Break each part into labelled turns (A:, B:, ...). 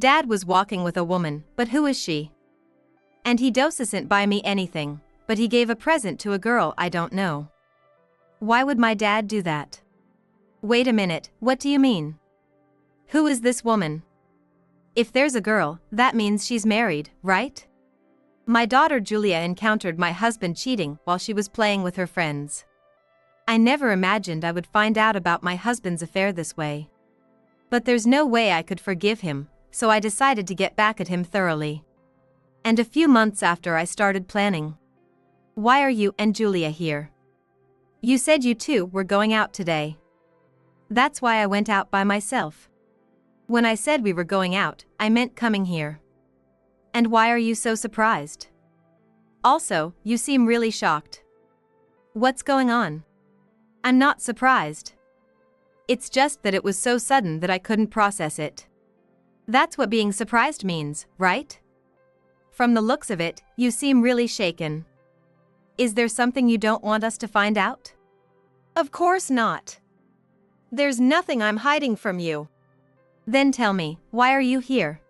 A: Dad was walking with a woman, but who is she? And he doesn't buy me anything, but he gave a present to a girl I don't know. Why would my dad do that? Wait a minute, what do you mean? Who is this woman? If there's a girl, that means she's married, right? My daughter Julia encountered my husband cheating while she was playing with her friends. I never imagined I would find out about my husband's affair this way. But there's no way I could forgive him, so I decided to get back at him thoroughly. And a few months after I started planning. Why are you and Julia here? You said you two were going out today. That's why I went out by myself. When I said we were going out, I meant coming here. And why are you so surprised? Also, you seem really shocked. What's going on? I'm not surprised. It's just that it was so sudden that I couldn't process it. That's what being surprised means, right? From the looks of it, you seem really shaken. Is there something you don't want us to find out? Of course not. There's nothing I'm hiding from you. Then tell me, why are you here?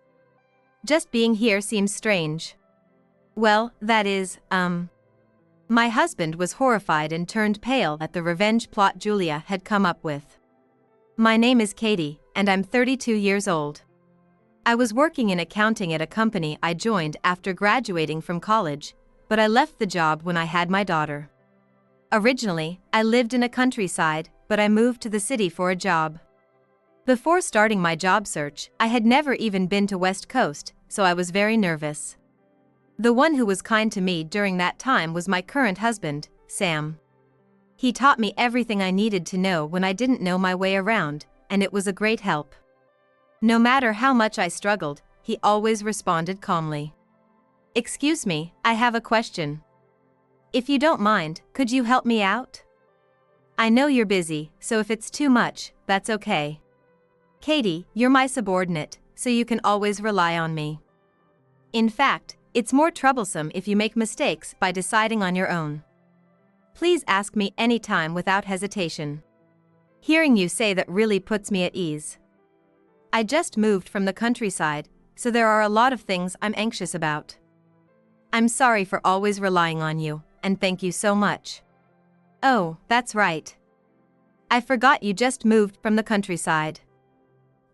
A: Just being here seems strange. Well, that is, My husband was horrified and turned pale at the revenge plot Julia had come up with. My name is Katie, and I'm 32 years old. I was working in accounting at a company I joined after graduating from college, but I left the job when I had my daughter. Originally, I lived in a countryside, but I moved to the city for a job. Before starting my job search, I had never even been to West Coast, so I was very nervous. The one who was kind to me during that time was my current husband, Sam. He taught me everything I needed to know when I didn't know my way around, and it was a great help. No matter how much I struggled, he always responded calmly. Excuse me, I have a question. If you don't mind, could you help me out? I know you're busy, so if it's too much, that's okay. Katie, you're my subordinate, so you can always rely on me. In fact, it's more troublesome if you make mistakes by deciding on your own. Please ask me anytime without hesitation. Hearing you say that really puts me at ease. I just moved from the countryside, so there are a lot of things I'm anxious about. I'm sorry for always relying on you, and thank you so much. Oh, that's right. I forgot you just moved from the countryside.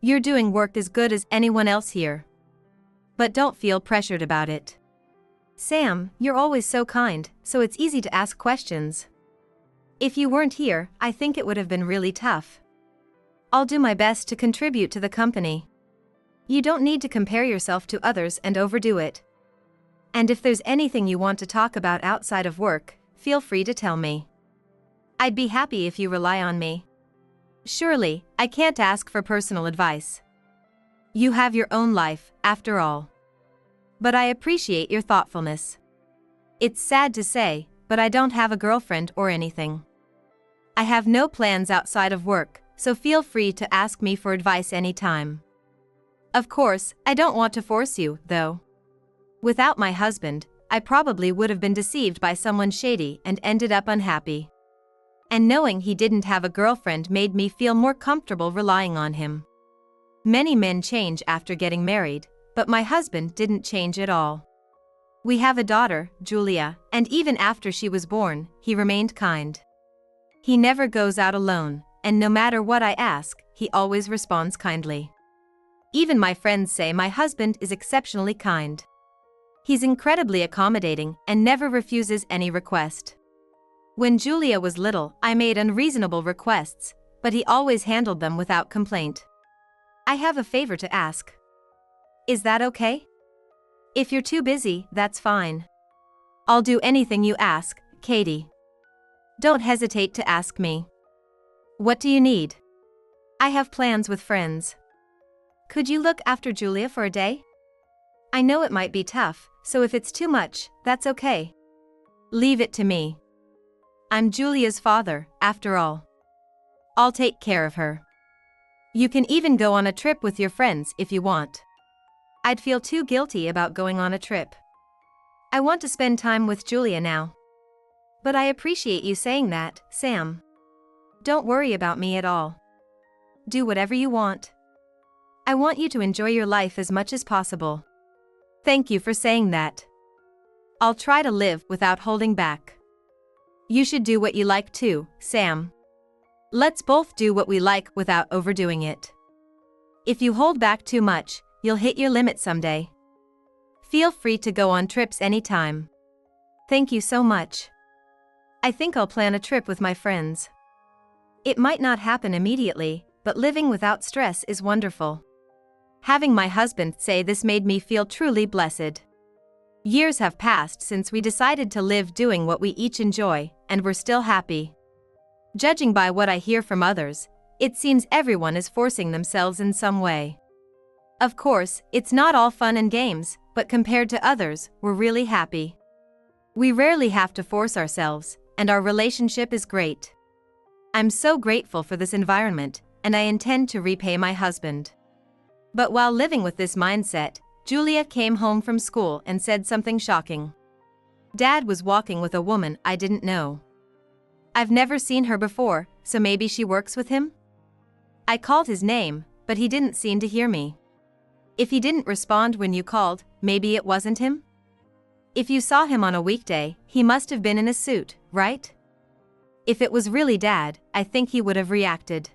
A: You're doing work as good as anyone else here. But don't feel pressured about it. Sam, you're always so kind, so it's easy to ask questions. If you weren't here, I think it would have been really tough. I'll do my best to contribute to the company. You don't need to compare yourself to others and overdo it. And if there's anything you want to talk about outside of work, feel free to tell me. I'd be happy if you rely on me. Surely, I can't ask for personal advice. You have your own life, after all. But I appreciate your thoughtfulness. It's sad to say, but I don't have a girlfriend or anything. I have no plans outside of work, so feel free to ask me for advice anytime. Of course, I don't want to force you, though. Without my husband, I probably would have been deceived by someone shady and ended up unhappy. And knowing he didn't have a girlfriend made me feel more comfortable relying on him. Many men change after getting married, but my husband didn't change at all. We have a daughter, Julia, and even after she was born, he remained kind. He never goes out alone, and no matter what I ask, he always responds kindly. Even my friends say my husband is exceptionally kind. He's incredibly accommodating and never refuses any request. When Julia was little, I made unreasonable requests, but he always handled them without complaint. I have a favor to ask. Is that okay? If you're too busy, that's fine. I'll do anything you ask, Katie. Don't hesitate to ask me. What do you need? I have plans with friends. Could you look after Julia for a day? I know it might be tough, so if it's too much, that's okay. Leave it to me. I'm Julia's father, after all. I'll take care of her. You can even go on a trip with your friends if you want. I'd feel too guilty about going on a trip. I want to spend time with Julia now. But I appreciate you saying that, Sam. Don't worry about me at all. Do whatever you want. I want you to enjoy your life as much as possible. Thank you for saying that. I'll try to live without holding back. You should do what you like too, Sam. Let's both do what we like without overdoing it. If you hold back too much, you'll hit your limit someday. Feel free to go on trips anytime. Thank you so much. I think I'll plan a trip with my friends. It might not happen immediately, but living without stress is wonderful. Having my husband say this made me feel truly blessed. Years have passed since we decided to live doing what we each enjoy, and we're still happy. Judging by what I hear from others, it seems everyone is forcing themselves in some way. Of course, it's not all fun and games, but compared to others, we're really happy. We rarely have to force ourselves, and our relationship is great. I'm so grateful for this environment, and I intend to repay my husband. But while living with this mindset, Julia came home from school and said something shocking. Dad was walking with a woman I didn't know. I've never seen her before, so maybe she works with him? I called his name, but he didn't seem to hear me. If he didn't respond when you called, maybe it wasn't him? If you saw him on a weekday, he must have been in a suit, right? If it was really Dad, I think he would have reacted.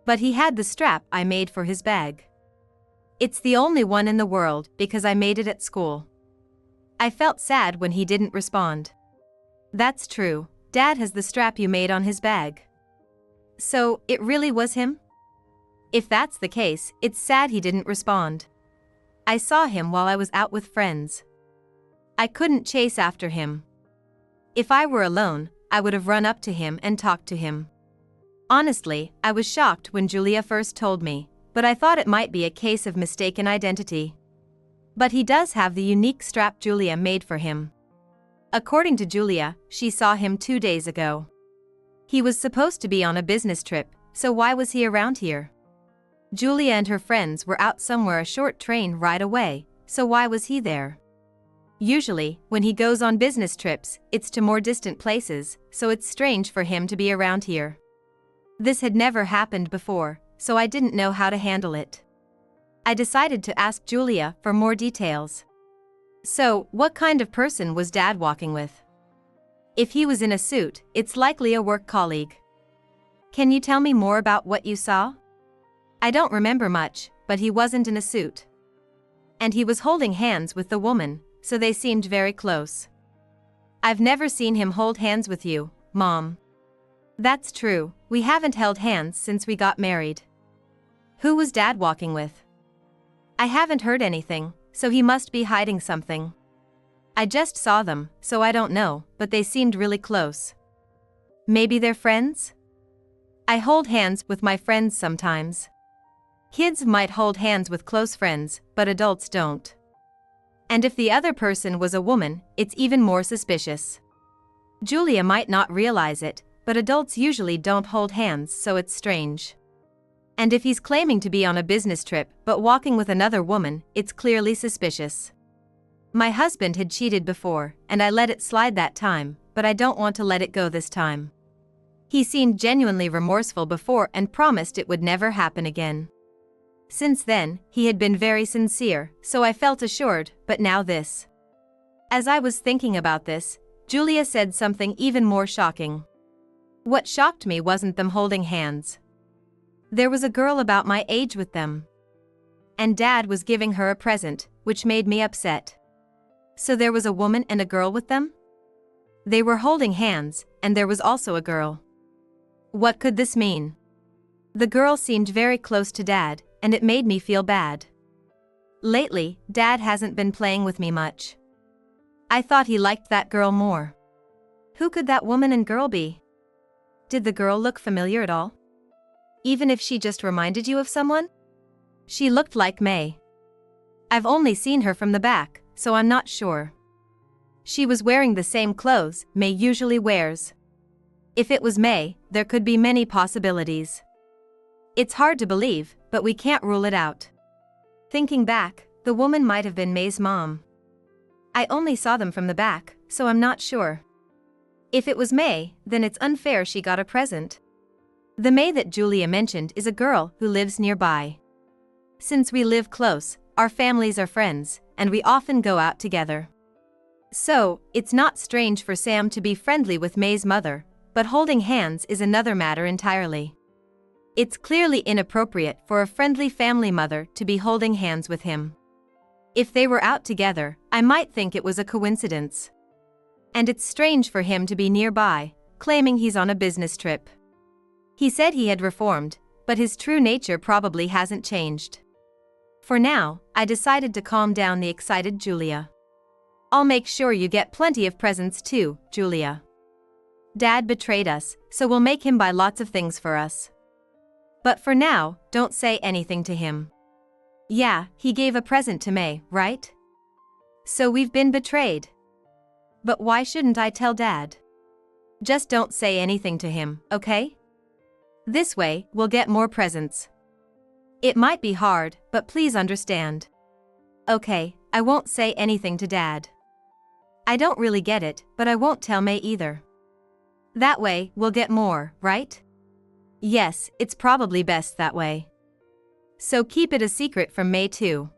A: But he had the strap I made for his bag. It's the only one in the world because I made it at school. I felt sad when he didn't respond. That's true, Dad has the strap you made on his bag. So, it really was him? If that's the case, it's sad he didn't respond. I saw him while I was out with friends. I couldn't chase after him. If I were alone, I would have run up to him and talked to him. Honestly, I was shocked when Julia first told me, but I thought it might be a case of mistaken identity. But he does have the unique strap Julia made for him. According to Julia, she saw him 2 days ago. He was supposed to be on a business trip, so why was he around here? Julia and her friends were out somewhere a short train ride away, so why was he there? Usually, when he goes on business trips, it's to more distant places, so it's strange for him to be around here. This had never happened before, so I didn't know how to handle it. I decided to ask Julia for more details. So, what kind of person was Dad walking with? If he was in a suit, it's likely a work colleague. Can you tell me more about what you saw? I don't remember much, but he wasn't in a suit. And he was holding hands with the woman, so they seemed very close. I've never seen him hold hands with you, Mom. That's true, we haven't held hands since we got married. Who was Dad walking with? I haven't heard anything, so he must be hiding something. I just saw them, so I don't know, but they seemed really close. Maybe they're friends? I hold hands with my friends sometimes. Kids might hold hands with close friends, but adults don't. And if the other person was a woman, it's even more suspicious. Julia might not realize it, but adults usually don't hold hands, so it's strange. And if he's claiming to be on a business trip but walking with another woman, it's clearly suspicious. My husband had cheated before, and I let it slide that time, but I don't want to let it go this time. He seemed genuinely remorseful before and promised it would never happen again. Since then, he had been very sincere, so I felt assured, but now this. As I was thinking about this, Julia said something even more shocking. What shocked me wasn't them holding hands. There was a girl about my age with them. And Dad was giving her a present, which made me upset. So there was a woman and a girl with them? They were holding hands, and there was also a girl. What could this mean? The girl seemed very close to Dad, and it made me feel bad. Lately, Dad hasn't been playing with me much. I thought he liked that girl more. Who could that woman and girl be? Did the girl look familiar at all? Even if she just reminded you of someone? She looked like May. I've only seen her from the back, so I'm not sure. She was wearing the same clothes May usually wears. If it was May, there could be many possibilities. It's hard to believe, but we can't rule it out. Thinking back, the woman might have been May's mom. I only saw them from the back, so I'm not sure. If it was May, then it's unfair she got a present. The May that Julia mentioned is a girl who lives nearby. Since we live close, our families are friends, and we often go out together. So, it's not strange for Sam to be friendly with May's mother, but holding hands is another matter entirely. It's clearly inappropriate for a friendly family mother to be holding hands with him. If they were out together, I might think it was a coincidence. And it's strange for him to be nearby, claiming he's on a business trip. He said he had reformed, but his true nature probably hasn't changed. For now, I decided to calm down the excited Julia. I'll make sure you get plenty of presents too, Julia. Dad betrayed us, so we'll make him buy lots of things for us. But for now, don't say anything to him. Yeah, he gave a present to May, right? So we've been betrayed. But why shouldn't I tell Dad? Just don't say anything to him, okay? This way, we'll get more presents. It might be hard, but please understand. Okay, I won't say anything to Dad. I don't really get it, but I won't tell May either. That way, we'll get more, right? Yes, it's probably best that way. So keep it a secret from May too.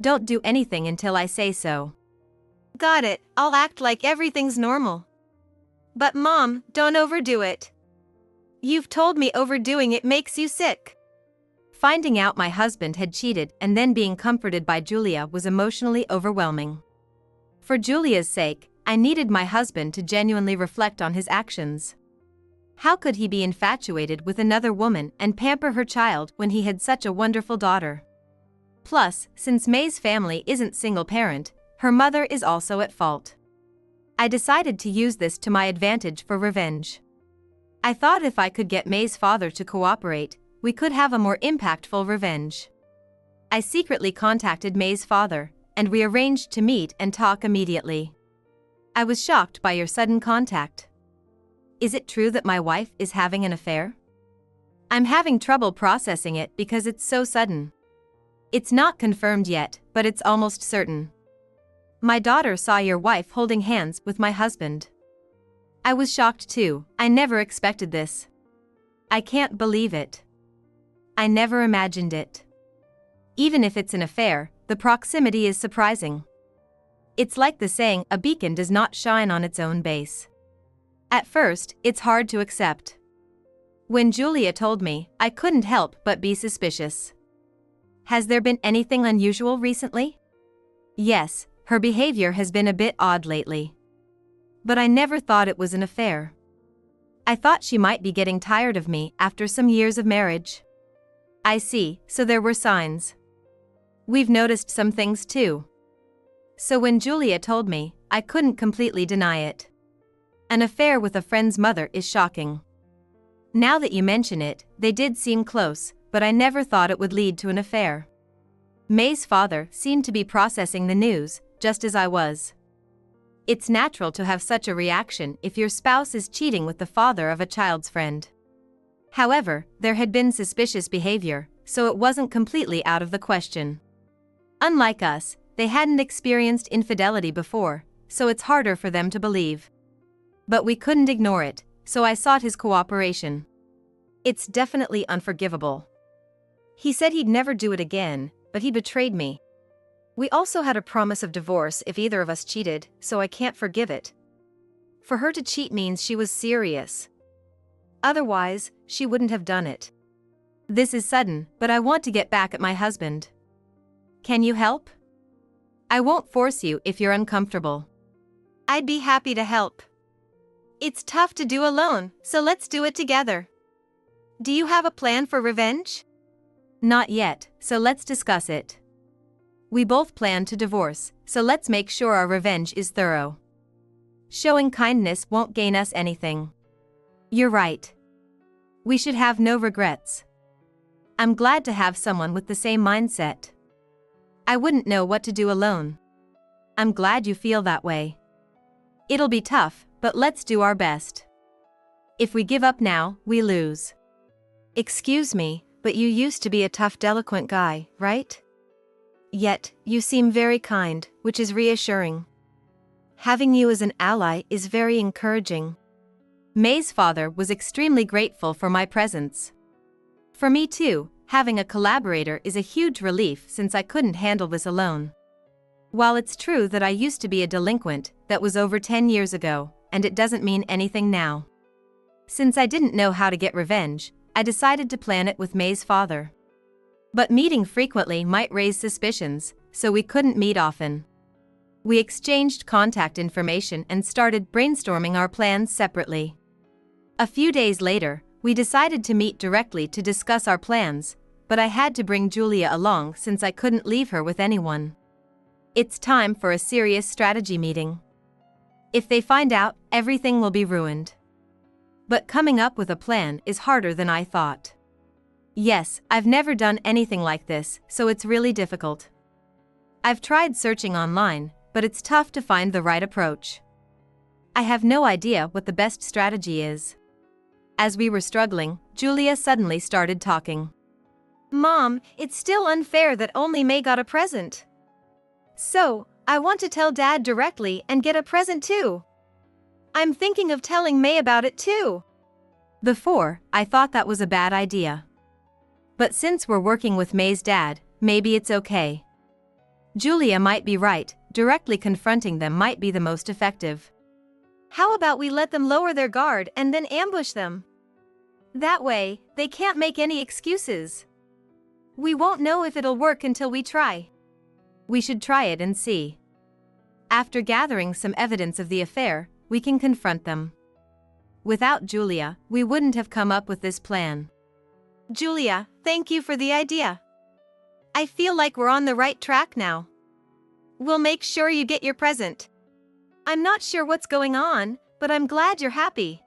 A: Don't do anything until I say so. Got it, I'll act like everything's normal. But Mom, don't overdo it. You've told me overdoing it makes you sick. Finding out my husband had cheated and then being comforted by Julia was emotionally overwhelming. For Julia's sake, I needed my husband to genuinely reflect on his actions. How could he be infatuated with another woman and pamper her child when he had such a wonderful daughter? Plus, since May's family isn't single parent, her mother is also at fault. I decided to use this to my advantage for revenge. I thought if I could get May's father to cooperate, we could have a more impactful revenge. I secretly contacted May's father, and we arranged to meet and talk immediately. I was shocked by your sudden contact. Is it true that my wife is having an affair? I'm having trouble processing it because it's so sudden. It's not confirmed yet, but it's almost certain. My daughter saw your wife holding hands with my husband. I was shocked too, I never expected this. I can't believe it. I never imagined it. Even if it's an affair, the proximity is surprising. It's like the saying, a beacon does not shine on its own base. At first, it's hard to accept. When Julia told me, I couldn't help but be suspicious. Has there been anything unusual recently? Yes, her behavior has been a bit odd lately. But I never thought it was an affair. I thought she might be getting tired of me after some years of marriage. I see, so there were signs. We've noticed some things too. So when Julia told me, I couldn't completely deny it. An affair with a friend's mother is shocking. Now that you mention it, they did seem close, but I never thought it would lead to an affair. May's father seemed to be processing the news, just as I was. It's natural to have such a reaction if your spouse is cheating with the father of a child's friend. However, there had been suspicious behavior, so it wasn't completely out of the question. Unlike us, they hadn't experienced infidelity before, so it's harder for them to believe. But we couldn't ignore it, so I sought his cooperation. It's definitely unforgivable. He said he'd never do it again, but he betrayed me. We also had a promise of divorce if either of us cheated, so I can't forgive it. For her to cheat means she was serious. Otherwise, she wouldn't have done it. This is sudden, but I want to get back at my husband. Can you help? I won't force you if you're uncomfortable. I'd be happy to help. It's tough to do alone, so let's do it together. Do you have a plan for revenge? Not yet, so let's discuss it. We both plan to divorce, so let's make sure our revenge is thorough. Showing kindness won't gain us anything. You're right. We should have no regrets. I'm glad to have someone with the same mindset. I wouldn't know what to do alone. I'm glad you feel that way. It'll be tough, but let's do our best. If we give up now, we lose. Excuse me, but you used to be a tough, delinquent guy, right? Yet, you seem very kind, which is reassuring. Having you as an ally is very encouraging. May's father was extremely grateful for my presence. For me too, having a collaborator is a huge relief since I couldn't handle this alone. While it's true that I used to be a delinquent, that was over 10 years ago, and it doesn't mean anything now. Since I didn't know how to get revenge, I decided to plan it with May's father. But meeting frequently might raise suspicions, so we couldn't meet often. We exchanged contact information and started brainstorming our plans separately. A few days later, we decided to meet directly to discuss our plans, but I had to bring Julia along since I couldn't leave her with anyone. It's time for a serious strategy meeting. If they find out, everything will be ruined. But coming up with a plan is harder than I thought. Yes, I've never done anything like this, so it's really difficult. I've tried searching online, but it's tough to find the right approach. I have no idea what the best strategy is. As we were struggling, Julia suddenly started talking. Mom, it's still unfair that only May got a present. So, I want to tell Dad directly and get a present too. I'm thinking of telling May about it too. Before, I thought that was a bad idea. But since we're working with May's dad, maybe it's okay. Julia might be right, directly confronting them might be the most effective. How about we let them lower their guard and then ambush them? That way, they can't make any excuses. We won't know if it'll work until we try. We should try it and see. After gathering some evidence of the affair, we can confront them. Without Julia, we wouldn't have come up with this plan. Julia, thank you for the idea. I feel like we're on the right track now. We'll make sure you get your present. I'm not sure what's going on, but I'm glad you're happy.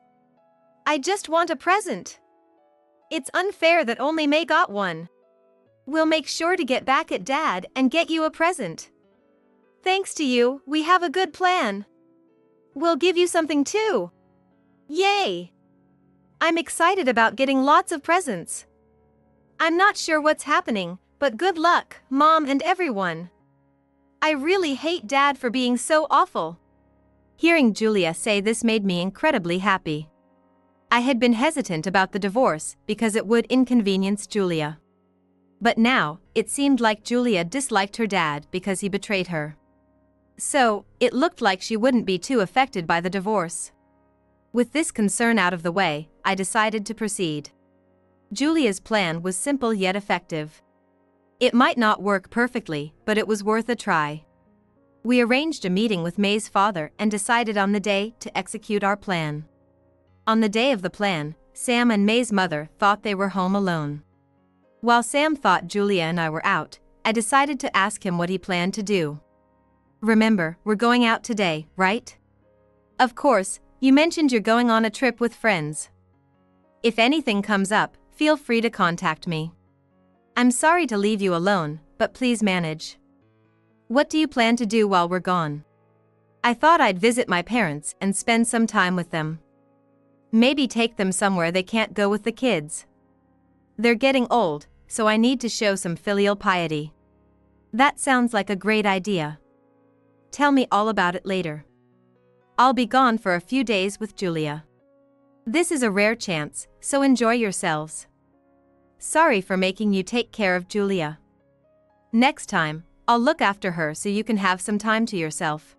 A: I just want a present. It's unfair that only May got one. We'll make sure to get back at Dad and get you a present. Thanks to you, we have a good plan. We'll give you something too. Yay! I'm excited about getting lots of presents. I'm not sure what's happening, but good luck, Mom and everyone. I really hate Dad for being so awful. Hearing Julia say this made me incredibly happy. I had been hesitant about the divorce because it would inconvenience Julia. But now, it seemed like Julia disliked her dad because he betrayed her. So, it looked like she wouldn't be too affected by the divorce. With this concern out of the way, I decided to proceed. Julia's plan was simple yet effective. It might not work perfectly, but it was worth a try. We arranged a meeting with May's father and decided on the day to execute our plan. On the day of the plan, Sam and May's mother thought they were home alone. While Sam thought Julia and I were out, I decided to ask him what he planned to do. Remember, we're going out today, right? Of course, you mentioned you're going on a trip with friends. If anything comes up, feel free to contact me. I'm sorry to leave you alone, but please manage. What do you plan to do while we're gone? I thought I'd visit my parents and spend some time with them. Maybe take them somewhere they can't go with the kids. They're getting old, so I need to show some filial piety. That sounds like a great idea. Tell me all about it later. I'll be gone for a few days with Julia. This is a rare chance, so enjoy yourselves. Sorry for making you take care of Julia. Next time, I'll look after her so you can have some time to yourself.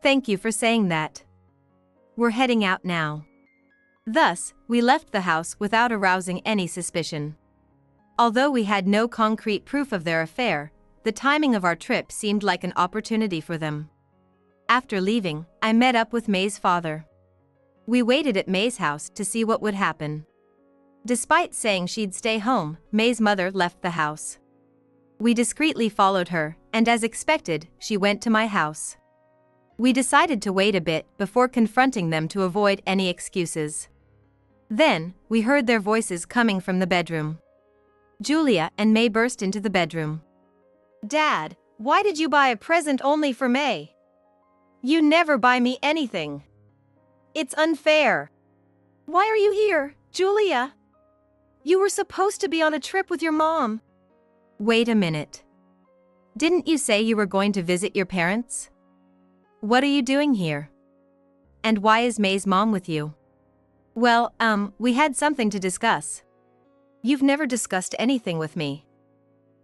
A: Thank you for saying that. We're heading out now. Thus, we left the house without arousing any suspicion. Although we had no concrete proof of their affair, the timing of our trip seemed like an opportunity for them. After leaving, I met up with May's father. We waited at May's house to see what would happen. Despite saying she'd stay home, May's mother left the house. We discreetly followed her, and as expected, she went to my house. We decided to wait a bit before confronting them to avoid any excuses. Then, we heard their voices coming from the bedroom. Julia and May burst into the bedroom. Dad, why did you buy a present only for May? You never buy me anything. It's unfair. Why are you here, Julia? You were supposed to be on a trip with your mom. Wait a minute. Didn't you say you were going to visit your parents? What are you doing here? And why is May's mom with you? Well, we had something to discuss. You've never discussed anything with me.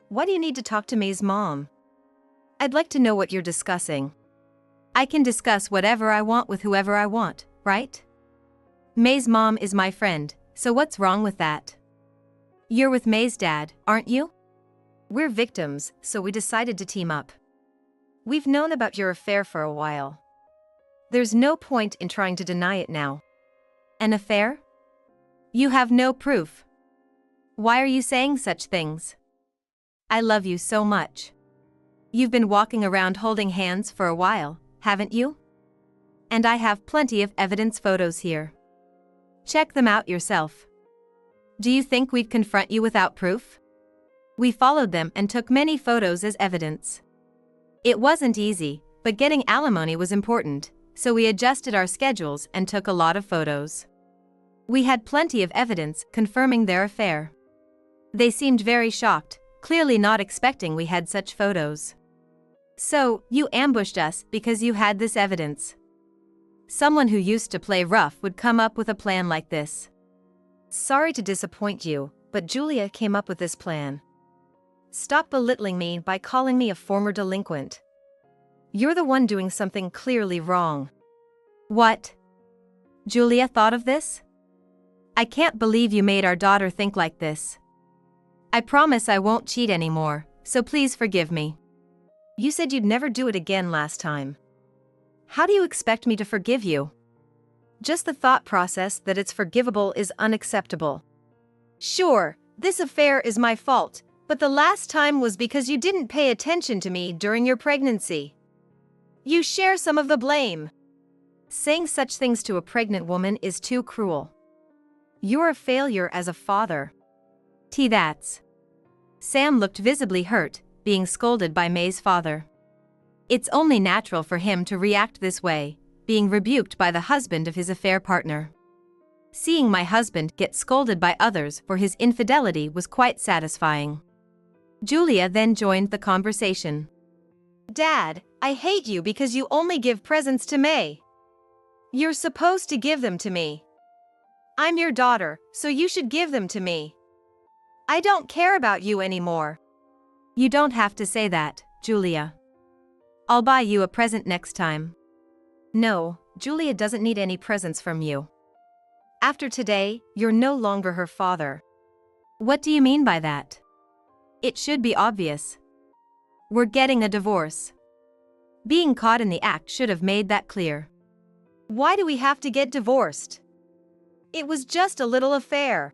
A: Why do you need to talk to May's mom? I'd like to know what you're discussing. I can discuss whatever I want with whoever I want, right? May's mom is my friend, so what's wrong with that? You're with May's dad, aren't you? We're victims, so we decided to team up. We've known about your affair for a while. There's no point in trying to deny it now. An affair? You have no proof. Why are you saying such things? I love you so much. You've been walking around holding hands for a while, haven't you? And I have plenty of evidence photos here. Check them out yourself. Do you think we'd confront you without proof? We followed them and took many photos as evidence. It wasn't easy, but getting alimony was important, so we adjusted our schedules and took a lot of photos. We had plenty of evidence confirming their affair. They seemed very shocked, clearly not expecting we had such photos. So, you ambushed us because you had this evidence. Someone who used to play rough would come up with a plan like this. Sorry to disappoint you, but Julia came up with this plan. Stop belittling me by calling me a former delinquent. You're the one doing something clearly wrong. What? Julia thought of this? I can't believe you made our daughter think like this. I promise I won't cheat anymore, so please forgive me. You said you'd never do it again last time. How do you expect me to forgive you? Just the thought process that it's forgivable is unacceptable. Sure, this affair is my fault, but the last time was because you didn't pay attention to me during your pregnancy. You share some of the blame. Saying such things to a pregnant woman is too cruel. You're a failure as a father. That's. Sam looked visibly hurt, being scolded by May's father. It's only natural for him to react this way, being rebuked by the husband of his affair partner. Seeing my husband get scolded by others for his infidelity was quite satisfying. Julia then joined the conversation. Dad, I hate you because you only give presents to May. You're supposed to give them to me. I'm your daughter, so you should give them to me. I don't care about you anymore. You don't have to say that, Julia. I'll buy you a present next time. No, Julia doesn't need any presents from you. After today, you're no longer her father. What do you mean by that? It should be obvious. We're getting a divorce. Being caught in the act should have made that clear. Why do we have to get divorced? It was just a little affair.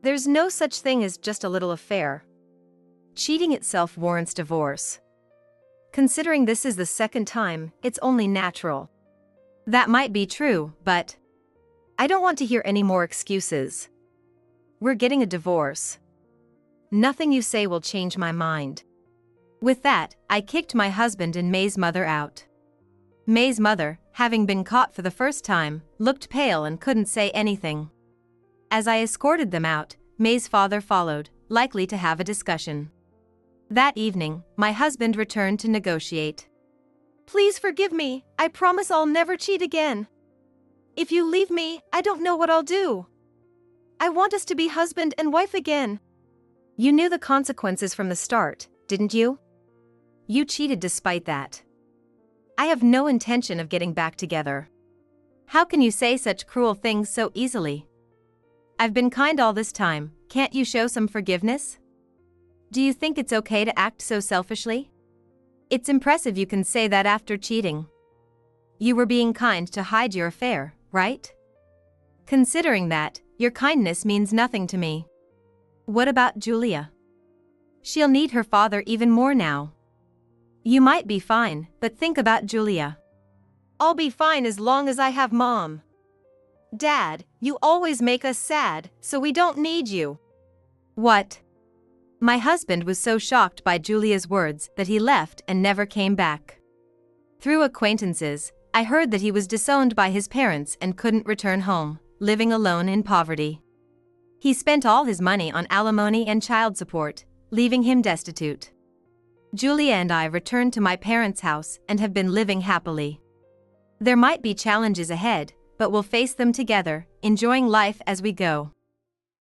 A: There's no such thing as just a little affair. Cheating itself warrants divorce. Considering this is the second time, it's only natural. That might be true, but I don't want to hear any more excuses. We're getting a divorce. Nothing you say will change my mind. With that, I kicked my husband and May's mother out. May's mother, having been caught for the first time, looked pale and couldn't say anything. As I escorted them out, May's father followed, likely to have a discussion. That evening, my husband returned to negotiate. Please forgive me, I promise I'll never cheat again. If you leave me, I don't know what I'll do. I want us to be husband and wife again. You knew the consequences from the start, didn't you? You cheated despite that. I have no intention of getting back together. How can you say such cruel things so easily? I've been kind all this time, can't you show some forgiveness? Do you think it's okay to act so selfishly? It's impressive you can say that after cheating. You were being kind to hide your affair, right? Considering that, your kindness means nothing to me. What about Julia? She'll need her father even more now. You might be fine, but think about Julia. I'll be fine as long as I have Mom. Dad, you always make us sad, so we don't need you. What? My husband was so shocked by Julia's words that he left and never came back. Through acquaintances, I heard that he was disowned by his parents and couldn't return home, living alone in poverty. He spent all his money on alimony and child support, leaving him destitute. Julia and I returned to my parents' house and have been living happily. There might be challenges ahead, but we'll face them together, enjoying life as we go.